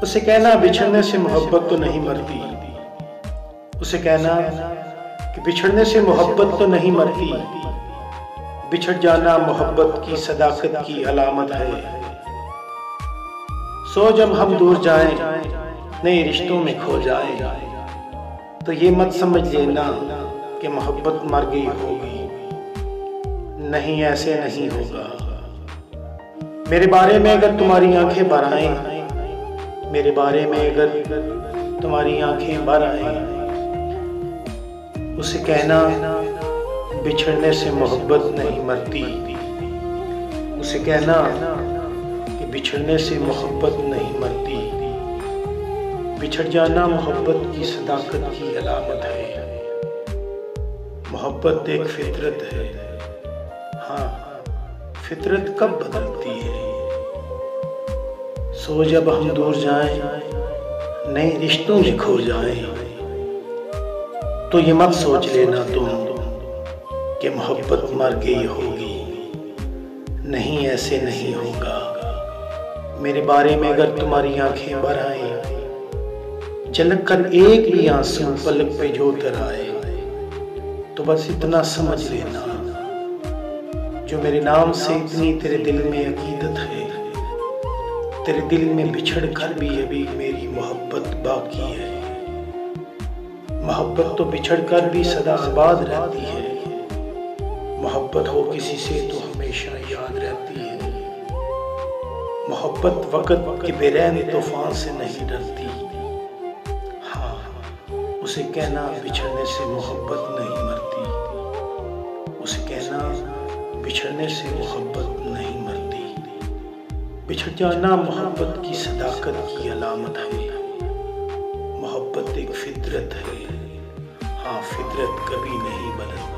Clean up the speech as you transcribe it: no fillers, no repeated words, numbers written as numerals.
उसे कहना बिछड़ने से मोहब्बत तो नहीं मरती। उसे कहना कि बिछड़ने से मोहब्बत तो नहीं मरती। बिछड़ जाना मोहब्बत की सदाकत की अलामत है। सो जब हम दूर जाएं, नए रिश्तों में खो जाएं, तो ये मत समझ लेना कि मोहब्बत मर गई होगी। नहीं, ऐसे नहीं होगा। मेरे बारे में अगर तुम्हारी आंखें भर आएं, मेरे बारे में अगर तुम्हारी आंखें भर आएं, उसे कहना बिछड़ने से मोहब्बत नहीं मरती। उसे कहना कि बिछड़ने से मोहब्बत नहीं मरती। बिछड़ जाना मोहब्बत की सदाकत की अलामत है। मोहब्बत एक फितरत है। हाँ, फितरत कब बदलती है? सो जब हम दूर जाएं, नए रिश्तों में खो जाएं, तो ये मत सोच लेना तुम कि मोहब्बत मर गई होगी। नहीं, ऐसे नहीं होगा। मेरे बारे में अगर तुम्हारी आंखें भर आए, झलक कर एक भी आंसू पलक पे जो उतर आए, तो बस इतना समझ लेना, जो मेरे नाम से इतनी तेरे दिल में अकीदत है, तेरे दिल में बिछड़ कर भी अभी मेरी मोहब्बत बाकी है। मोहब्बत तो बिछड़ कर भी सदा आबाद रहती है। मोहब्बत हो किसी से तो हमेशा याद रहती है। मोहब्बत वक़्त के बेरहम तूफान से नहीं डरती। हाँ, उसे कहना बिछड़ने से मोहब्बत नहीं मरती। उसे कहना बिछड़ने से मोहब्बत नहीं मरती। बिछड़ जाना मोहब्बत की सदाकत की अलामत है। मोहब्बत एक फितरत है। हाँ, फितरत कभी नहीं बदलती।